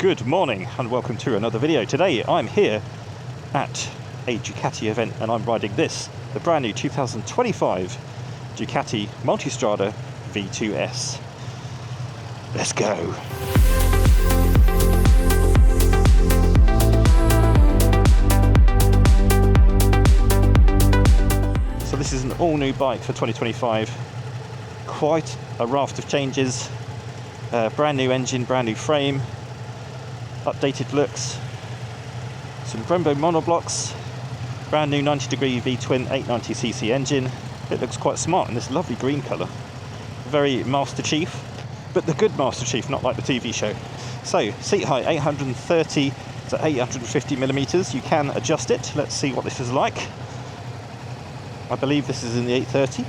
Good morning and welcome to another video. Today I'm here at a Ducati event and I'm riding this, the brand new 2025 Ducati Multistrada V2S. Let's go. So this is an all new bike for 2025. Quite a raft of changes. Brand new engine, brand new frame, updated looks, some Brembo monoblocks, brand new 90-degree V-twin 890cc engine. It looks quite smart in this lovely green colour. Very Master Chief, but the good Master Chief, not like the TV show. So, seat height 830 to 850 millimeters. You can adjust it. Let's see what this is like. I believe this is in the 830.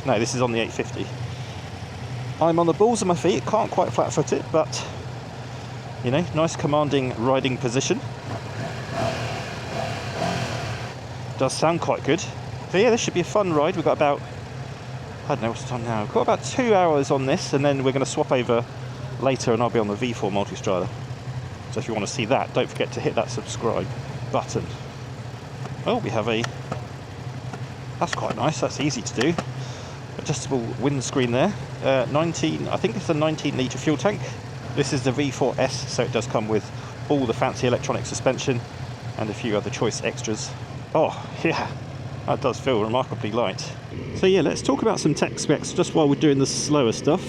No, this is on the 850. I'm on the balls of my feet, can't quite flat foot it, but you know, nice commanding riding position. Does sound quite good. So yeah, this should be a fun ride. We've got about, I don't know what's the time now, we've got about 2 hours on this, and then we're going to swap over later and I'll be on the V4 Multistrada. So if you want to see that, don't forget to hit that subscribe button. Oh, we have that's quite nice, that's easy to do. Adjustable windscreen there. I think it's a 19 litre fuel tank. This is the V4S, so it does come with all the fancy electronic suspension and a few other choice extras. Oh yeah, that does feel remarkably light. So yeah, let's talk about some tech specs just while we're doing the slower stuff.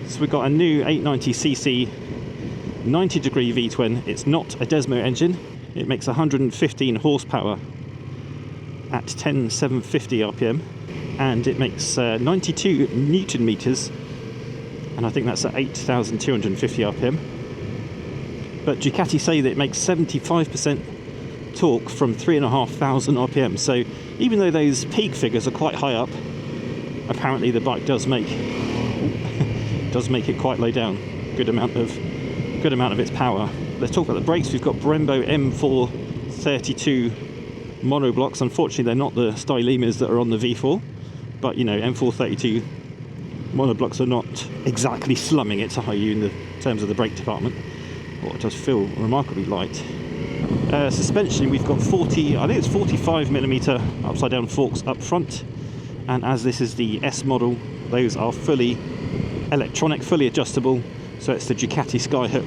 So we've got a new 890cc 90-degree V-twin. It's not a Desmo engine. It makes 115 horsepower at 10,750 RPM. And it makes 92 Newton meters, and I think that's at 8,250 RPM. But Ducati say that it makes 75% torque from 3,500 RPM. So even though those peak figures are quite high up, apparently the bike does make it quite low down. Good amount of its power. Let's talk about the brakes. We've got Brembo M432 monoblocks. Unfortunately, they're not the stylemas that are on the V4. But you know, M432 monoblocks are not exactly slumming it to high you in the terms of the brake department. Well, it does feel remarkably light. Suspension, we've got 45mm upside down forks up front, and as this is the S model, those are fully electronic, fully adjustable. So it's the Ducati Skyhook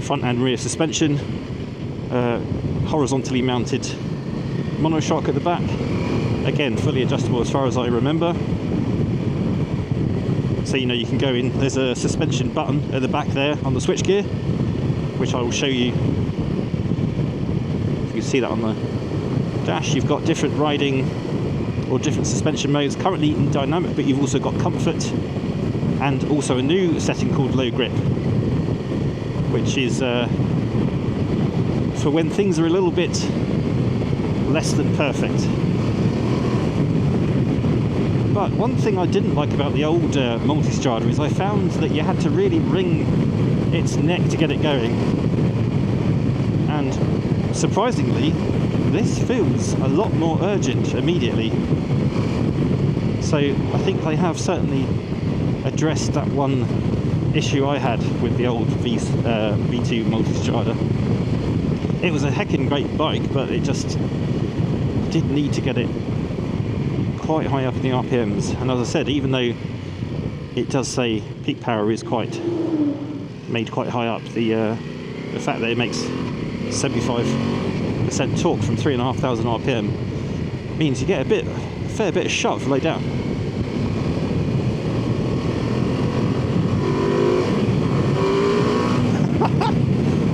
front and rear suspension, horizontally mounted monoshock at the back. Again, fully adjustable as far as I remember. So you know, you can go in, there's a suspension button at the back there on the switchgear, which I will show you. You can see that on the dash. You've got different riding or different suspension modes, currently in dynamic, but you've also got comfort and also a new setting called low grip, which is for when things are a little bit less than perfect. But one thing I didn't like about the old Multistrada is I found that you had to really wring its neck to get it going. And surprisingly, this feels a lot more urgent immediately. So I think they have certainly addressed that one issue I had with the old V2 Multistrada. It was a heckin' great bike, but it just did need to get it quite high up in the RPMs. And as I said, even though it does say peak power is made quite high up, the fact that it makes 75% torque from 3,500 RPM means you get a fair bit of shove laid down.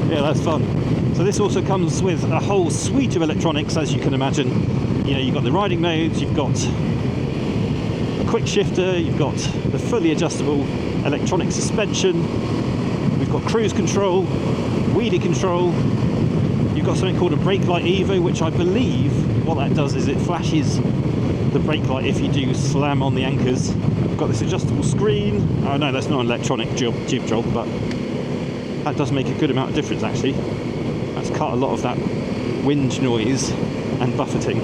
Yeah, that's fun. So this also comes with a whole suite of electronics, as you can imagine. You know, you've got the riding modes, you've got a quick shifter, you've got the fully adjustable electronic suspension, we've got cruise control, wheelie control, you've got something called a brake light Evo, which I believe what that does is it flashes the brake light if you do slam on the anchors. We've got this adjustable screen. Oh no, that's not an electronic jib job, but that does make a good amount of difference actually. That's cut a lot of that wind noise and buffeting.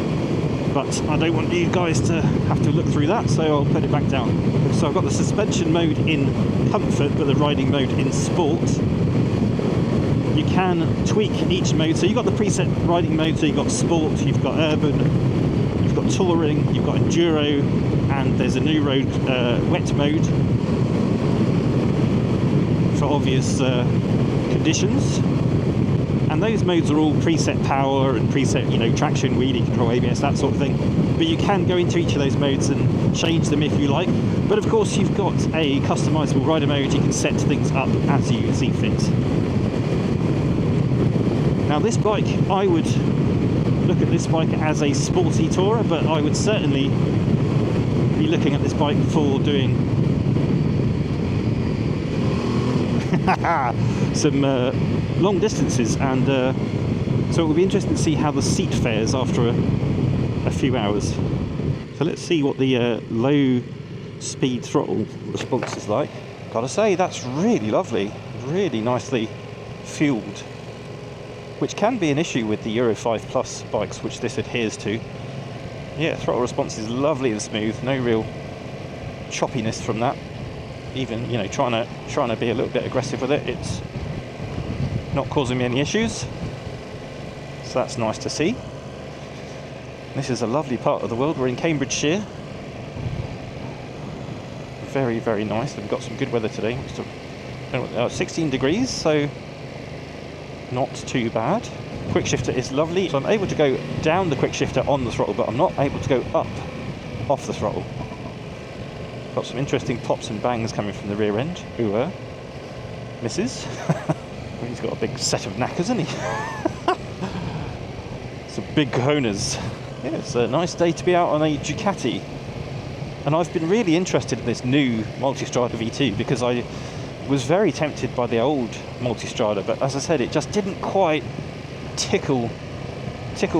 but I don't want you guys to have to look through that, so I'll put it back down. So I've got the suspension mode in comfort, but the riding mode in sport. You can tweak each mode, so you've got the preset riding mode, so you've got sport, you've got urban, you've got touring, you've got enduro, and there's a new road wet mode for obvious conditions. And those modes are all preset power and preset, you know, traction, wheelie control, ABS, that sort of thing. But you can go into each of those modes and change them if you like. But of course, you've got a customizable rider mode. You can set things up as you see fit. Now, this bike, I would look at this bike as a sporty tourer, but I would certainly be looking at this bike for doing some long distances, and so it will be interesting to see how the seat fares after a few hours. So let's see what the low speed throttle response is like. Gotta say, that's really lovely, really nicely fueled, which can be an issue with the Euro 5 Plus bikes, which this adheres to. Yeah, throttle response is lovely and smooth, no real choppiness from that. Even, you know, trying to be a little bit aggressive with it, it's not causing me any issues, so that's nice to see. This is a lovely part of the world. We're in Cambridgeshire. Very, very nice. We've got some good weather today. 16 degrees, so not too bad. Quick shifter is lovely, so I'm able to go down the quick shifter on the throttle, but I'm not able to go up off the throttle. Got some interesting pops and bangs coming from the rear end. Ooh, misses. He's got a big set of knackers, hasn't he? Some big cojones. Yeah, it's a nice day to be out on a Ducati. And I've been really interested in this new Multistrada V2 because I was very tempted by the old Multistrada, but as I said, it just didn't quite tickle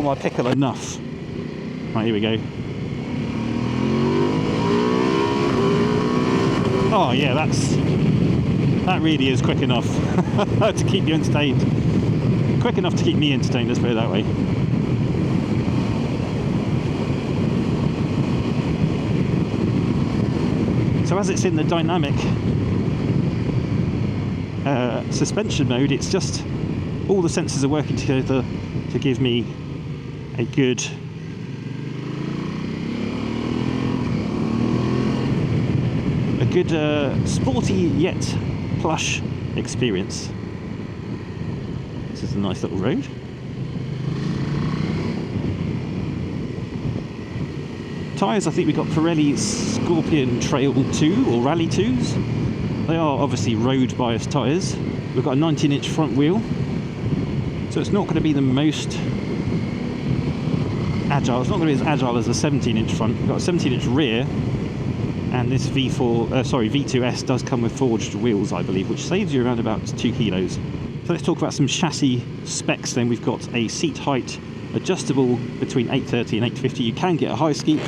my pickle enough. Right, here we go. Oh yeah, that really is quick enough to keep you entertained. Quick enough to keep me entertained, let's put it that way. So as it's in the dynamic suspension mode, it's just all the sensors are working together to give me a good sporty yet plush experience. This is a nice little road. Tyres, I think we've got Pirelli Scorpion Trail 2 or Rally 2s. They are obviously road biased tyres. We've got a 19-inch front wheel, so it's not going to be the most agile. It's not going to be as agile as a 17-inch front. We've got a 17-inch rear. And this V2S does come with forged wheels, I believe, which saves you around about 2 kilos. So let's talk about some chassis specs then. We've got a seat height adjustable between 830 and 850. You can get a high skeet.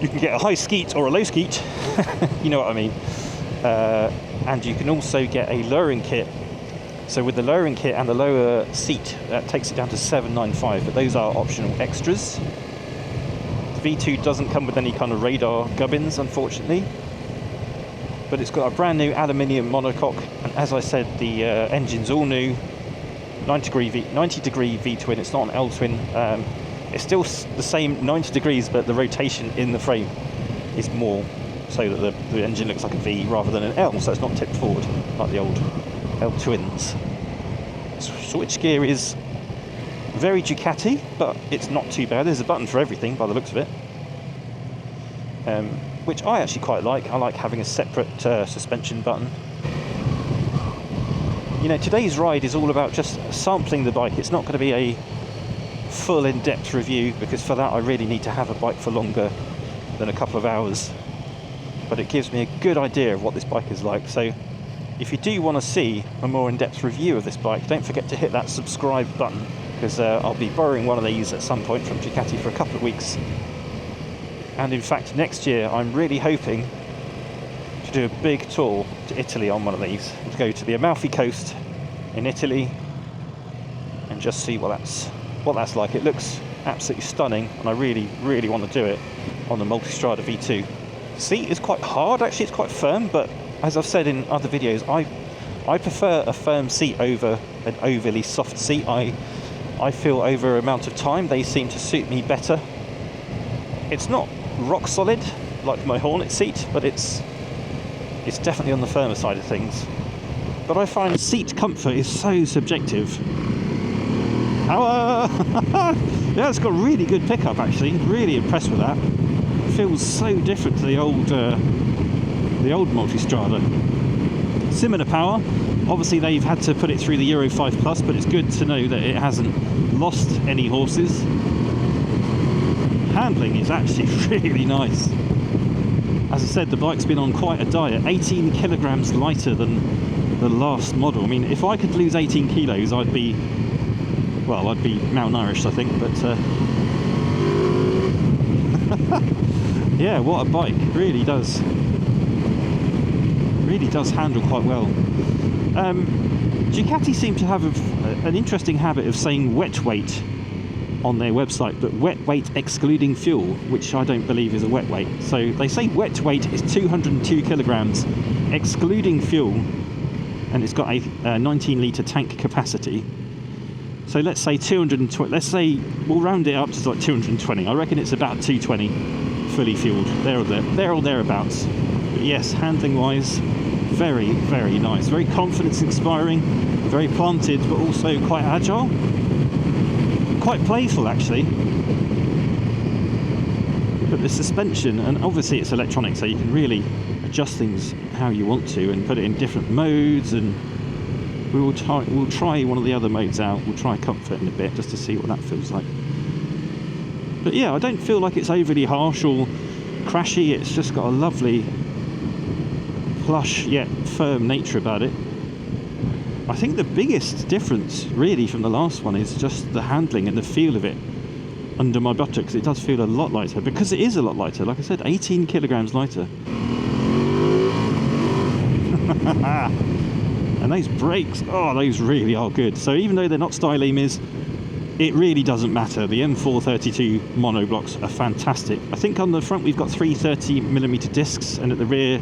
You can get a high skeet or a low skeet. You know what I mean. And you can also get a lowering kit. So with the lowering kit and the lower seat, that takes it down to 795, but those are optional extras. V2 doesn't come with any kind of radar gubbins, unfortunately, but it's got a brand new aluminium monocoque, and as I said, the engine's all new, 90 degree V-twin. It's not an L-twin. It's still the same 90 degrees, but the rotation in the frame is more, so that the engine looks like a V rather than an L, so it's not tipped forward like the old L-twins. Switchgear is very Ducati, but it's not too bad. There's a button for everything by the looks of it, which I actually quite like. I like having a separate suspension button. You know, today's ride is all about just sampling the bike. It's not going to be a full in-depth review, because for that I really need to have a bike for longer than a couple of hours, but it gives me a good idea of what this bike is like. So if you do want to see a more in-depth review of this bike, don't forget to hit that subscribe button, because I'll be borrowing one of these at some point from Ducati for a couple of weeks. And in fact, next year I'm really hoping to do a big tour to Italy on one of these, to go to the Amalfi Coast in Italy and just see what that's like. It looks absolutely stunning, and I really, really want to do it on the Multistrada V2. Seat is quite hard, actually, it's quite firm, but as I've said in other videos, I prefer a firm seat over an overly soft seat. I feel over amount of time they seem to suit me better. It's not rock solid like my Hornet seat, but it's definitely on the firmer side of things. But I find seat comfort is so subjective. Yeah, it's got really good pickup actually. Really impressed with that. It feels so different to the old Multistrada. Similar power. Obviously they've had to put it through the Euro 5 Plus, but it's good to know that it hasn't lost any horses. Handling is actually really nice. As I said, the bike's been on quite a diet. 18 kilograms lighter than the last model. I mean, if I could lose 18 kilos, I'd be malnourished, I think, but yeah, what a bike. Really does handle quite well. Ducati seem to have an interesting habit of saying wet weight on their website, but wet weight excluding fuel, which I don't believe is a wet weight. So they say wet weight is 202 kilograms excluding fuel, and it's got a 19 litre tank capacity. So let's say 220, let's say we'll round it up to like 220. I reckon it's about 220 fully fueled, there or thereabouts. But yes, handling wise, very, very nice, very confidence inspiring, very planted, but also quite agile, quite playful actually. But the suspension, and obviously it's electronic, so you can really adjust things how you want to and put it in different modes, and we'll try one of the other modes out. We'll try comfort in a bit just to see what that feels like. But yeah, I don't feel like it's overly harsh or crashy. It's just got a lovely plush yet firm nature about it. I think the biggest difference really from the last one is just the handling and the feel of it under my buttocks. It does feel a lot lighter, because it is a lot lighter. Like I said, 18 kilograms lighter. And those brakes, oh, those really are good. So even though they're not stylemies, it really doesn't matter. The M432 monoblocks are fantastic. I think on the front we've got 330mm discs, and at the rear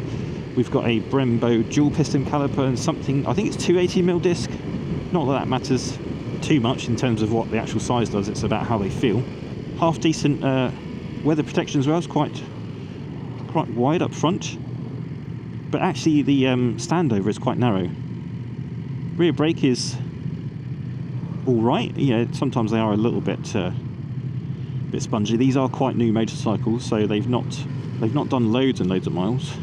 we've got a Brembo dual piston caliper and something, I think it's 280mm disc. Not that matters too much in terms of what the actual size does, it's about how they feel. Half decent weather protection as well. It's quite wide up front, but actually the standover is quite narrow. Rear brake is all right. Yeah, sometimes they are a little bit spongy. These are quite new motorcycles, so they've not done loads and loads of miles.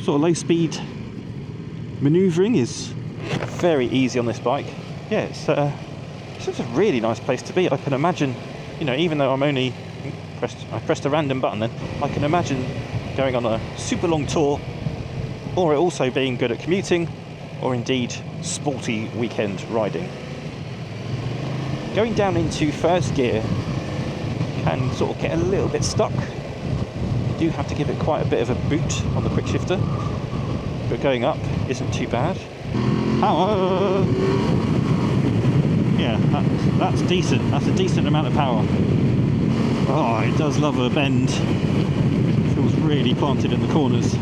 Sort of low speed manoeuvring is very easy on this bike. Yeah, it's just a really nice place to be. I can imagine, you know, even though I pressed a random button then, I can imagine going on a super long tour, or it also being good at commuting, or indeed sporty weekend riding. Going down into first gear can sort of get a little bit stuck. You do have to give it quite a bit of a boot on the quick shifter, but going up isn't too bad. Power! Yeah, that's decent. That's a decent amount of power. Oh, it does love a bend. Feels really planted in the corners.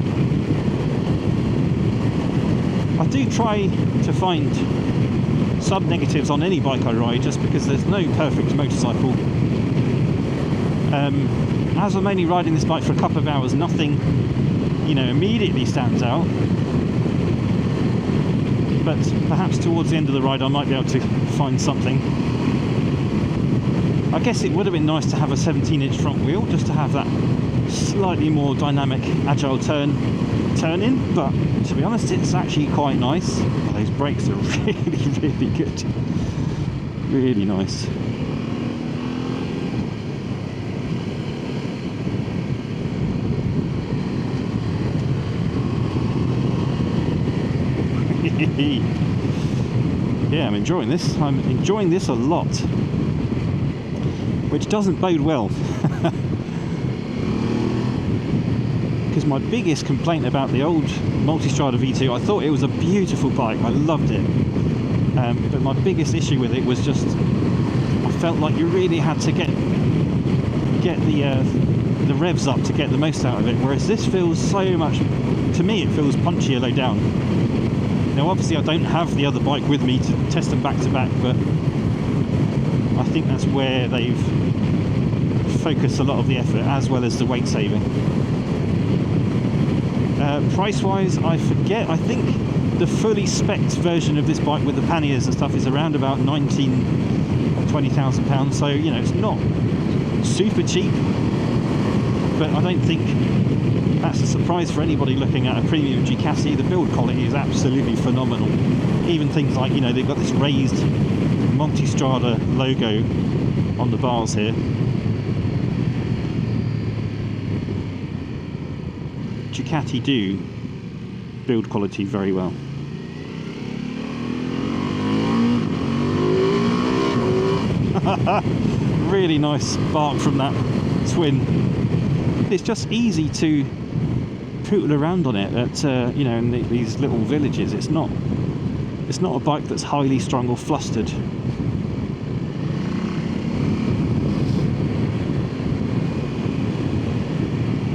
I do try to find sub-negatives on any bike I ride, just because there's no perfect motorcycle. As I'm only riding this bike for a couple of hours, nothing, you know, immediately stands out. But perhaps towards the end of the ride I might be able to find something. I guess it would have been nice to have a 17-inch front wheel, just to have that slightly more dynamic, agile turn in, but to be honest, it's actually quite nice. Those brakes are really, really good. Really nice. Yeah, I'm enjoying this. I'm enjoying this a lot, which doesn't bode well. Because my biggest complaint about the old Multistrada V2, I thought it was a beautiful bike, I loved it, but my biggest issue with it was just, I felt like you really had to get the revs up to get the most out of it, whereas this feels so much, to me it feels punchier low down. Now obviously I don't have the other bike with me to test them back to back, but I think that's where they've focused a lot of the effort, as well as the weight saving. Price wise, I forget, I think the fully spec'd version of this bike with the panniers and stuff is around about £19,000 or £20,000, so you know, it's not super cheap, but I don't think that's a surprise for anybody looking at a premium Ducati. The build quality is absolutely phenomenal. Even things like, you know, they've got this raised Multistrada logo on the bars here. Ducati do build quality very well. Really nice spark from that twin. It's just easy to poodle around on it at you know, in these little villages. It's not a bike that's highly strung or flustered.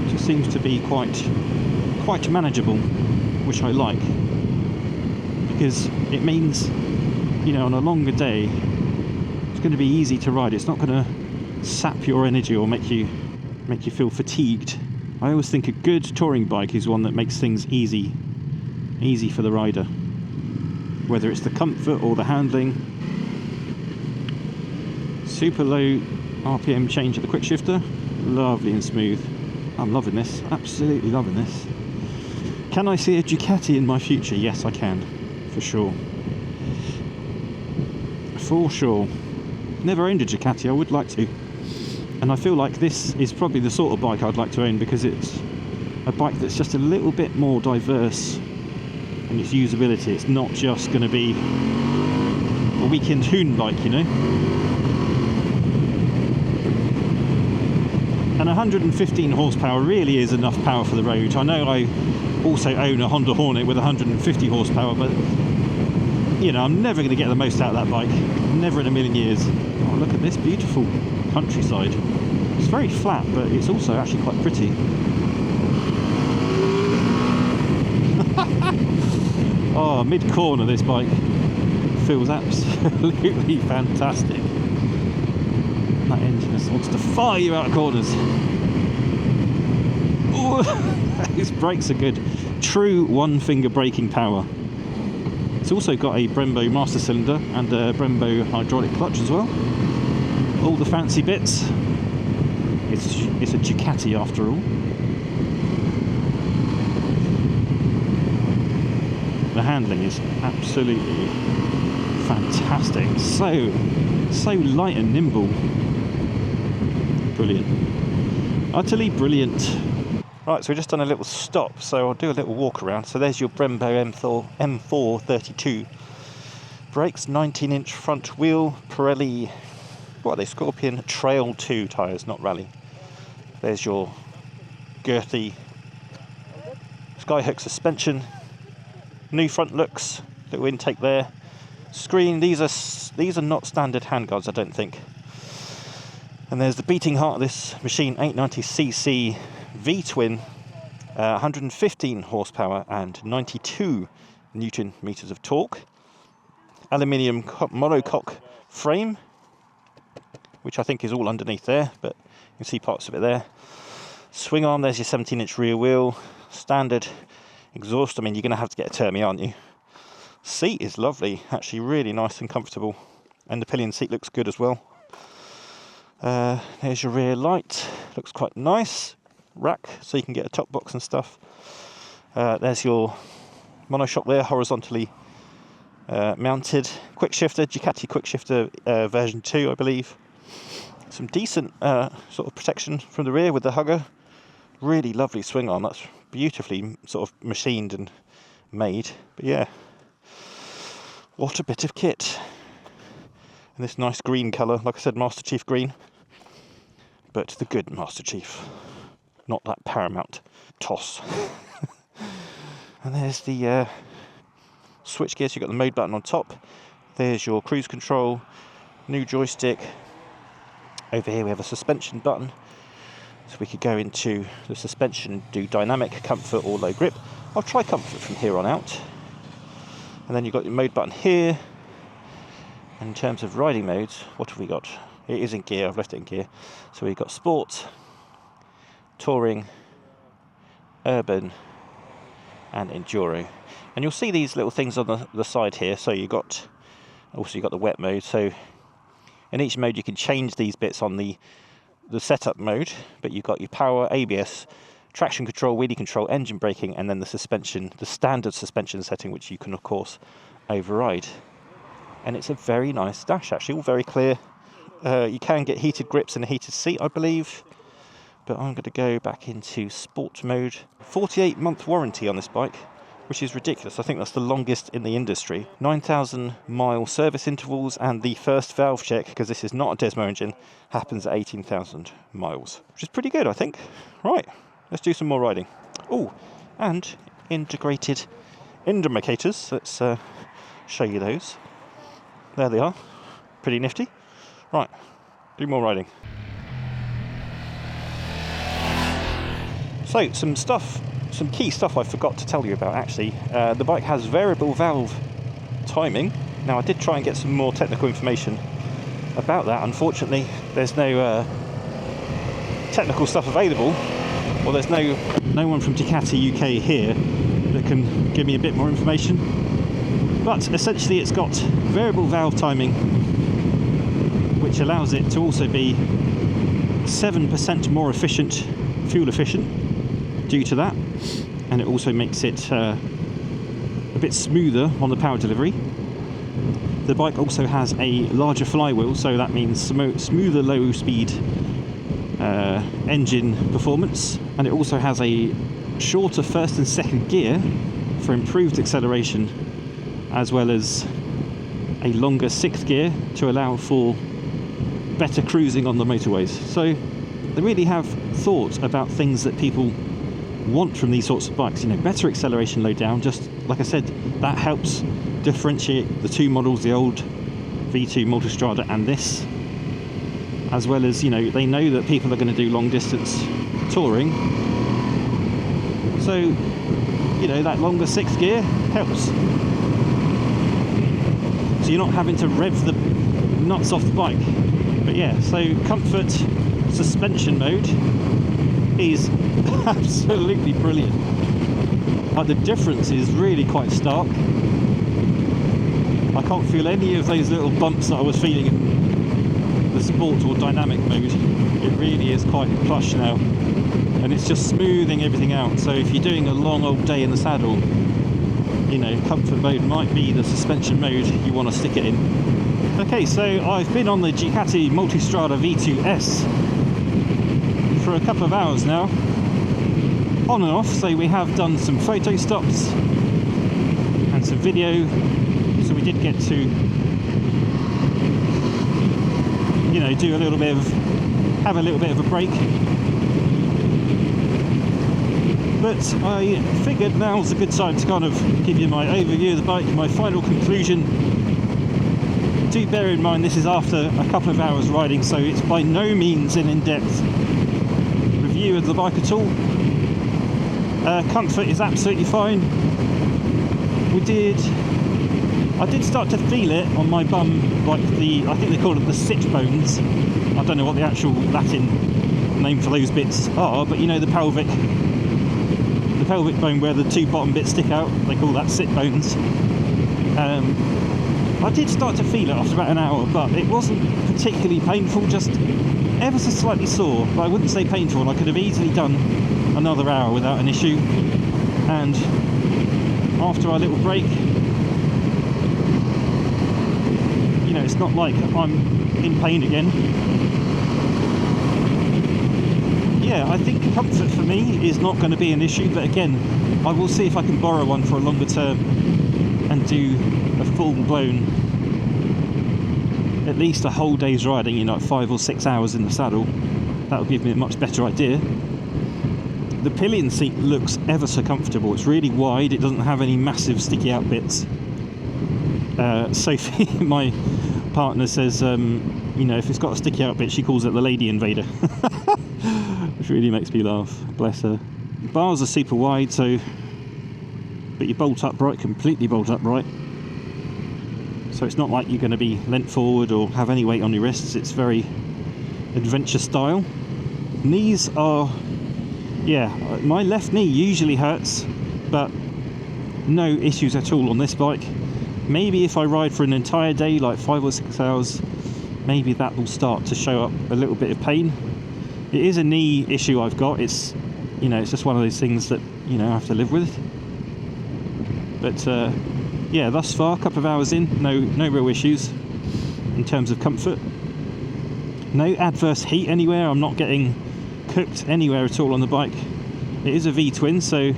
It just seems to be quite manageable, which I like, because it means, you know, on a longer day it's going to be easy to ride. It's not going to sap your energy or make you feel fatigued. I always think a good touring bike is one that makes things easy for the rider, whether it's the comfort or the handling. Super low RPM change at the quick shifter, lovely and smooth. I'm loving this, absolutely loving this. Can I see a Ducati in my future? Yes, I can, for sure. For sure. Never owned a Ducati, I would like to. And I feel like this is probably the sort of bike I'd like to own, because it's a bike that's just a little bit more diverse in its usability. It's not just going to be a weekend hoon bike, you know. And 115 horsepower really is enough power for the road. I know I also own a Honda Hornet with 150 horsepower, but you know, I'm never going to get the most out of that bike. Never in a million years. Oh, look at this beautiful countryside. It's very flat, but it's also actually quite pretty. Oh, mid-corner this bike feels absolutely fantastic. That engine just wants to fire you out of corners. Ooh, these brakes are good. True one-finger braking power. It's also got a Brembo master cylinder and a Brembo hydraulic clutch as well. All the fancy bits. It's a Ducati after all. The handling is absolutely fantastic. So light and nimble. Brilliant. Utterly brilliant. Right, so we've just done a little stop, so I'll do a little walk around. So there's your Brembo M4 32. Brakes, 19-inch front wheel, Pirelli, what are they, Scorpion Trail 2 tyres, not Rally. There's your girthy Skyhook suspension. New front looks, little intake there. Screen, these are not standard handguards, I don't think. And there's the beating heart of this machine, 890cc V-twin, 115 horsepower and 92 Newton meters of torque. Aluminium monocoque frame, which I think is all underneath there, but you can see parts of it there. Swing arm, there's your 17-inch rear wheel. Standard exhaust, I mean, you're going to have to get a Termi, aren't you? Seat is lovely, actually really nice and comfortable. And the pillion seat looks good as well. There's your rear light, looks quite nice. Rack, so you can get a top box and stuff. There's your monoshock there, horizontally mounted. Quick shifter, Ducati quick shifter version 2, I believe. Some decent sort of protection from the rear with the hugger. Really lovely swing arm, that's beautifully sort of machined and made. But yeah, what a bit of kit. And this nice green colour, like I said, Master Chief green. But the good Master Chief, not that Paramount toss. And there's the switch gear, so you've got the mode button on top. There's your cruise control, new joystick, Over here we have a suspension button, so we could go into the suspension, do dynamic, comfort or low grip. I'll try comfort from here on out. And then you've got your mode button here. And in terms of riding modes, what have we got? It is in gear, I've left it in gear. So we've got sport, touring, urban and enduro. And you'll see these little things on the side here. So you've got the wet mode. So in each mode you can change these bits on the setup mode, but you've got your power, ABS, traction control, wheelie control, engine braking, and then the suspension, the standard suspension setting, which you can of course override. And it's a very nice dash, actually, all very clear. You can get heated grips and a heated seat, I believe, but I'm going to go back into sport mode. 48-month warranty on this bike, which is ridiculous. I think that's the longest in the industry. 9,000 mile service intervals, and the first valve check, because this is not a Desmo engine, happens at 18,000 miles, which is pretty good, I think. Right, let's do some more riding. Oh, and integrated indicators. Let's show you those. There they are. Pretty nifty. Right, do more riding. So, some key stuff I forgot to tell you about, actually. The bike has variable valve timing. Now, I did try and get some more technical information about that. Unfortunately, there's no technical stuff available. Well, there's no one from Ducati UK here that can give me a bit more information. But essentially, it's got variable valve timing, which allows it to also be 7% more efficient, fuel efficient, due to that, and it also makes it a bit smoother on the power delivery. The bike also has a larger flywheel, so that means smoother low speed engine performance, and it also has a shorter first and second gear for improved acceleration, as well as a longer sixth gear to allow for better cruising on the motorways. So they really have thought about things that people want from these sorts of bikes. You know, better acceleration, low down. Just like I said, that helps differentiate the two models, the old V2 Multistrada and this, as well as, you know, they know that people are going to do long distance touring, so, you know, that longer sixth gear helps, so you're not having to rev the nuts off the bike. But yeah, so comfort suspension mode is absolutely brilliant. The difference is really quite stark. I can't feel any of those little bumps that I was feeling in the sport or dynamic mode. It really is quite plush now, and it's just smoothing everything out. So if you're doing a long old day in the saddle, you know, comfort mode might be the suspension mode you want to stick it in. Okay, so I've been on the Ducati Multistrada V2S for a couple of hours now, on and off. So we have done some photo stops and some video, so we did get to, you know, do a little bit of, have a little bit of a break. But I figured now's a good time to kind of give you my overview of the bike, my final conclusion. Do bear in mind this is after a couple of hours riding, so it's by no means an in-depth review of the bike at all. Comfort is absolutely fine. I did start to feel it on my bum, like I think they call it the sit bones. I don't know what the actual Latin name for those bits are, but you know, the pelvic bone where the two bottom bits stick out, they call that sit bones. I did start to feel it after about an hour, but it wasn't particularly painful, just ever so slightly sore, but I wouldn't say painful, and I could have easily done another hour without an issue. And after our little break, you know, it's not like I'm in pain again. Yeah, I think comfort for me is not going to be an issue, but again, I will see if I can borrow one for a longer term and do a full-blown, at least a whole day's riding, you know, 5 or 6 hours in the saddle. That'll give me a much better idea. The pillion seat looks ever so comfortable. It's really wide, it doesn't have any massive sticky out bits. Sophie, my partner, says, you you know, if it's got a sticky out bit, she calls it the Lady Invader. Which really makes me laugh, bless her. Bars are super wide, so, but you bolt upright, completely bolt upright. So it's not like you're going to be leant forward or have any weight on your wrists. It's very adventure style. Knees are, yeah, my left knee usually hurts, but no issues at all on this bike. Maybe if I ride for an entire day, like 5 or 6 hours, maybe that will start to show up a little bit of pain. It is a knee issue I've got. It's, you know, it's just one of those things that, you know, I have to live with. But yeah, thus far, a couple of hours in, no real issues in terms of comfort. No adverse heat anywhere. I'm not getting cooked anywhere at all on the bike. It is a V-twin, so,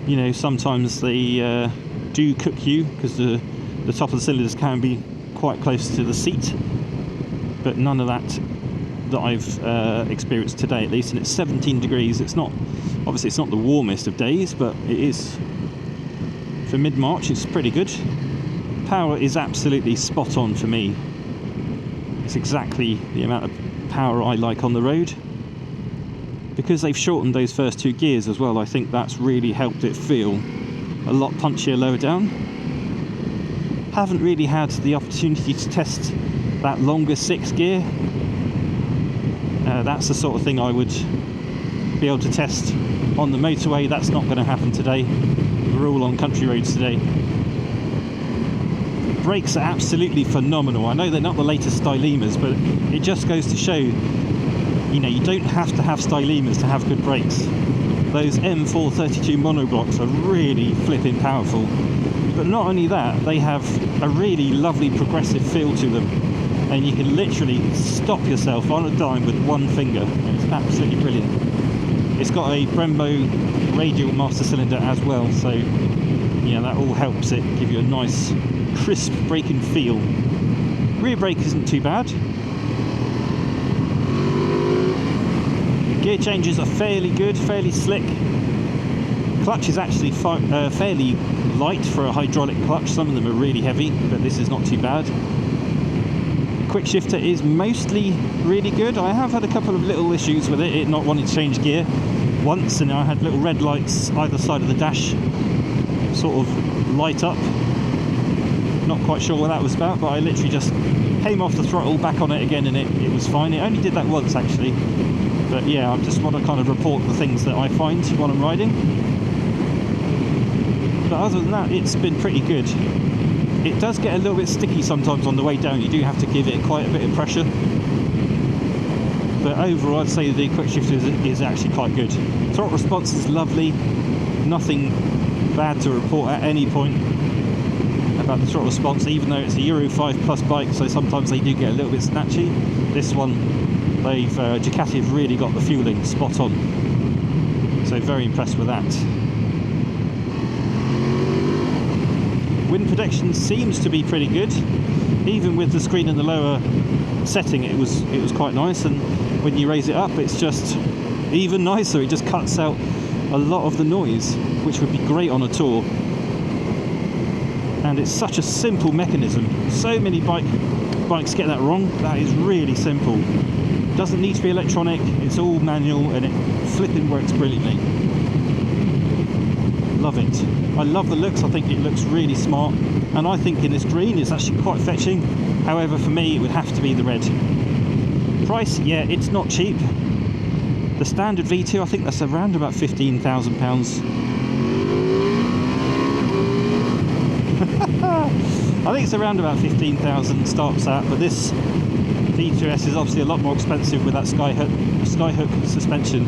you know, sometimes they do cook you because the top of the cylinders can be quite close to the seat, but none of that I've experienced today, at least. And it's 17 degrees. It's not, obviously it's not the warmest of days, but it is, for mid-March, it's pretty good. Power is absolutely spot on for me. It's exactly the amount of power I like on the road. Because they've shortened those first 2 gears as well, I think that's really helped it feel a lot punchier lower down. Haven't really had the opportunity to test that longer 6 gear. That's the sort of thing I would be able to test on the motorway. That's not going to happen today. We're all on country roads today. Brakes are absolutely phenomenal. I know they're not the latest stylemas, but it just goes to show, you know, you don't have to have stylemas to have good brakes. Those M432 monoblocks are really flipping powerful. But not only that, they have a really lovely progressive feel to them. And you can literally stop yourself on a dime with one finger. It's absolutely brilliant. It's got a Brembo radial master cylinder as well, so yeah, that all helps it give you a nice crisp braking feel. Rear brake isn't too bad. Gear changes are fairly good, fairly slick. Clutch is actually fairly light for a hydraulic clutch. Some of them are really heavy, but this is not too bad. Quick shifter is mostly really good. I have had a couple of little issues with it not wanting to change gear once, and I had little red lights either side of the dash sort of light up. Not quite sure what that was about, but I literally just came off the throttle, back on it again, and it was fine. It only did that once actually, but yeah, I just want to kind of report the things that I find while I'm riding. But other than that, it's been pretty good. It does get a little bit sticky sometimes on the way down. You do have to give it quite a bit of pressure. But overall, I'd say the quick shifter is actually quite good. Throttle response is lovely. Nothing bad to report at any point about the throttle response, even though it's a Euro 5 plus bike, so sometimes they do get a little bit snatchy. This one, Ducati have really got the fueling spot on. So very impressed with that. Wind protection seems to be pretty good. Even with the screen in the lower setting, it was quite nice, and when you raise it up, it's just even nicer. It just cuts out a lot of the noise, which would be great on a tour. And it's such a simple mechanism. So many bikes get that wrong. That is really simple. Doesn't need to be electronic. It's all manual, and it flipping works brilliantly. Love it. I love the looks. I think it looks really smart, and I think in this green it's actually quite fetching. However, for me, it would have to be the red. Price, yeah, it's not cheap. The standard V2, I think that's around about £15,000. I think it's around about 15,000 starts at, but this V2S is obviously a lot more expensive with that skyhook suspension,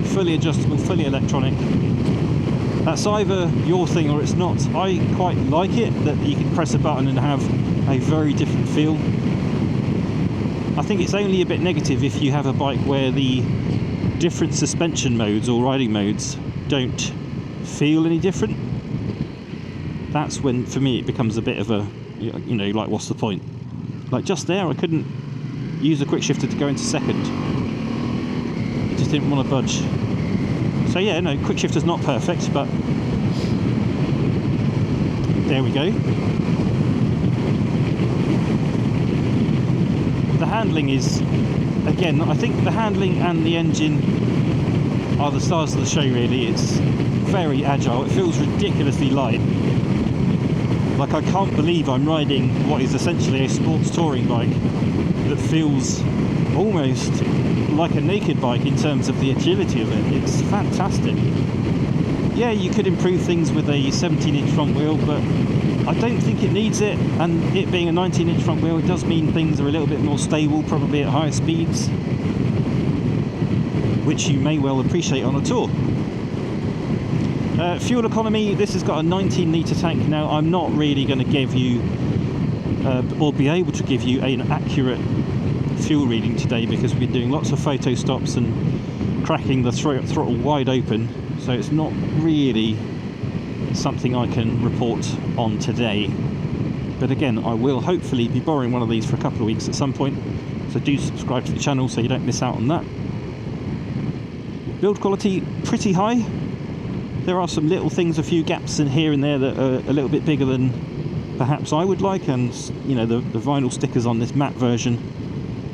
fully adjustable, fully electronic. That's either your thing or it's not. I quite like it that you can press a button and have a very different feel. I think it's only a bit negative if you have a bike where the different suspension modes or riding modes don't feel any different. That's when, for me, it becomes a bit of a, you know, like, what's the point? Like just there, I couldn't use a quick shifter to go into second. It just didn't want to budge. So yeah, no, quick shifter's not perfect, but there we go. the handling is, again, I think the handling and the engine are the stars of the show really. It's very agile, it feels ridiculously light. Like, I can't believe I'm riding what is essentially a sports touring bike that feels almost like a naked bike in terms of the agility of it. It's fantastic. Yeah, you could improve things with a 17-inch front wheel, but I don't think it needs it, and it being a 19-inch front wheel, it does mean things are a little bit more stable, probably at higher speeds, which you may well appreciate on a tour. Fuel economy, this has got a 19 litre tank. Now, I'm not really going to give you or be able to give you an accurate fuel reading today, because we've been doing lots of photo stops and cracking the throttle wide open, so it's not really something I can report on today. But again, I will hopefully be borrowing one of these for a couple of weeks at some point, so do subscribe to the channel so you don't miss out on that. Build quality pretty high. There are some little things, a few gaps in here and there that are a little bit bigger than perhaps I would like, and you know, the vinyl stickers on this matte version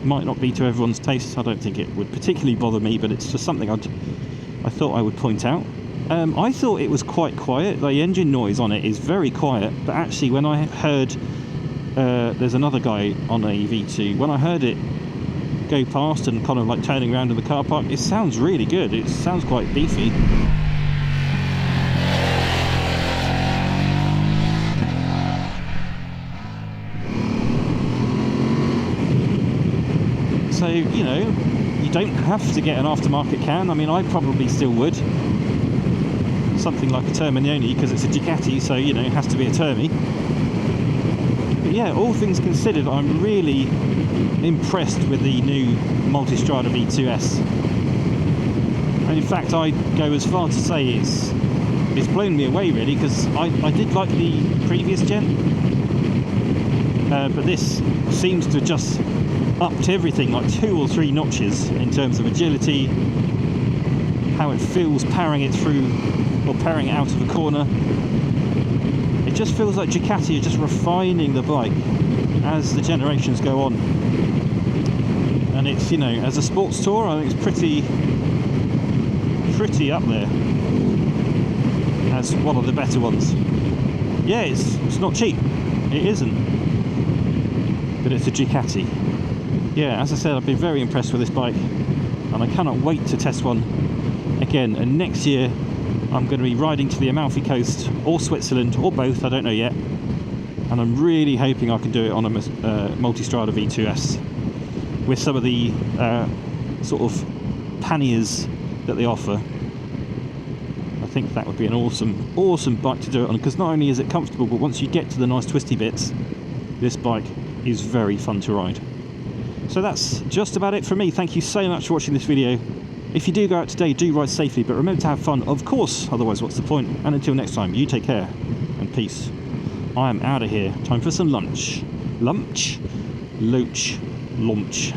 might not be to everyone's taste. I don't think it would particularly bother me, but it's just something I thought I would point out. I thought it was quite quiet. The engine noise on it is very quiet, but actually when I heard there's another guy on a V2, when I heard it go past and kind of like turning around in the car park, it sounds really good. It sounds quite beefy. So, you know, you don't have to get an aftermarket can. I mean, I probably still would. Something like a Terminioni, because it's a Ducati, so, you know, it has to be a Termi. But yeah, all things considered, I'm really impressed with the new Multistrada V2S. And in fact, I go as far to say it's blown me away, really, because I did like the previous gen. But this seems to just upped everything like 2 or 3 notches in terms of agility, how it feels powering it through or powering it out of a corner. It just feels like Ducati are just refining the bike as the generations go on. And it's, you know, as a sports tour, I think it's pretty up there as one of the better ones. Yeah, it's not cheap, it isn't, but it's a Ducati. Yeah, as I said, I've been very impressed with this bike, and I cannot wait to test one again. And next year I'm going to be riding to the Amalfi Coast or Switzerland, or both, I don't know yet, and I'm really hoping I can do it on a Multistrada V2S with some of the sort of panniers that they offer. I think that would be an awesome bike to do it on, because not only is it comfortable, but once you get to the nice twisty bits, this bike is very fun to ride. So that's just about it from me. Thank you so much for watching this video. If you do go out today, do ride safely, but remember to have fun, of course, otherwise what's the point? And until next time, you take care and peace. I am out of here. Time for some lunch. Lunch? Loach. Launch.